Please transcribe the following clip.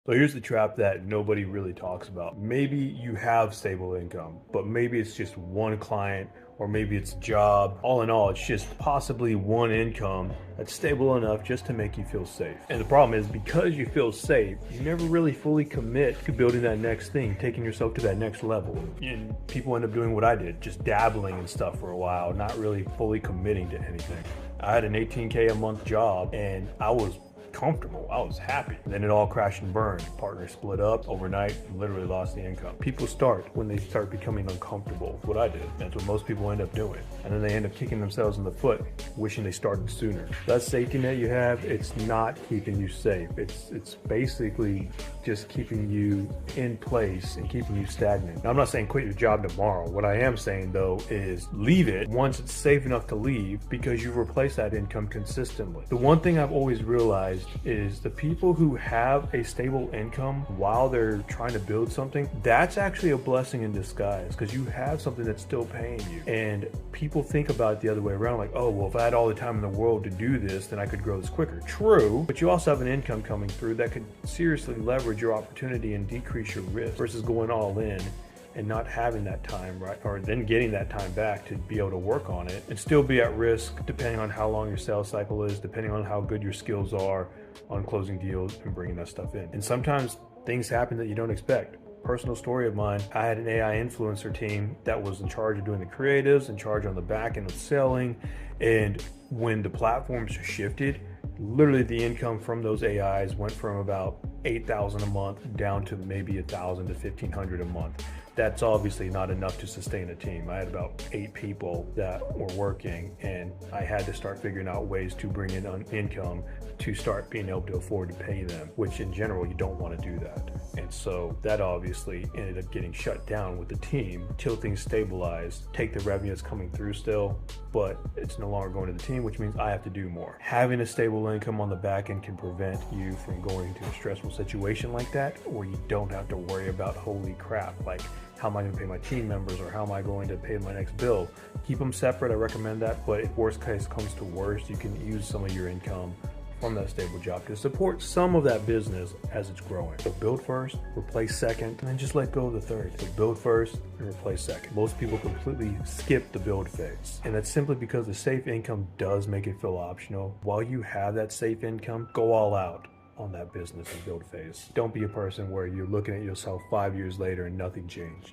So here's the trap that nobody really talks about. Maybe you have stable income, but maybe it's just one client or maybe it's a job. All in all, it's just possibly one income that's stable enough just to make you feel safe. And the problem is because you feel safe, you never really fully commit to building that next thing, taking yourself to that next level. And people end up doing what I did, just dabbling in stuff for a while, not really fully committing to anything. I had an 18K a month job and I was comfortable. I was happy. Then it all crashed and burned. Partners split up overnight and literally lost the income. People start when they start becoming uncomfortable. What I did. That's what most people end up doing. And then they end up kicking themselves in the foot, wishing they started sooner. That safety net you have, it's not keeping you safe. It's basically just keeping you in place and keeping you stagnant. Now, I'm not saying quit your job tomorrow. What I am saying though is leave it once it's safe enough to leave because you've replaced that income consistently. The one thing I've always realized is the people who have a stable income while they're trying to build something, that's actually a blessing in disguise because you have something that's still paying you. And people think about it the other way around, like, oh, well, if I had all the time in the world to do this, then I could grow this quicker. True, but you also have an income coming through that could seriously leverage your opportunity and decrease your risk versus going all in and not having that time, right? Or then getting that time back to be able to work on it and still be at risk depending on how long your sales cycle is, depending on how good your skills are on closing deals and bringing that stuff in. And sometimes things happen that you don't expect. Personal story of mine, I had an AI influencer team that was in charge of doing the creatives, in charge on the back end of selling. And when the platforms shifted, literally the income from those AIs went from about 8,000 a month down to maybe 1,000 to 1,500 a month. That's obviously not enough to sustain a team. I had about 8 people that were working and I had to start figuring out ways to bring in income to start being able to afford to pay them, which in general, you don't want to do that. And so that obviously ended up getting shut down with the team till things stabilized, take the revenue that's coming through still, but it's no longer going to the team, which means I have to do more. Having a stable income on the back end can prevent you from going into a stressful situation like that, where you don't have to worry about, holy crap, like, how am I going to pay my team members or how am I going to pay my next bill? Keep them separate. I recommend that. But if worst case comes to worst, you can use some of your income from that stable job to support some of that business as it's growing. So build first, replace second, and then just let go of the third. So build first and replace second. Most people completely skip the build phase. And that's simply because the safe income does make it feel optional. While you have that safe income, go all out on that business and build phase. Don't be a person where you're looking at yourself 5 years later and nothing changed.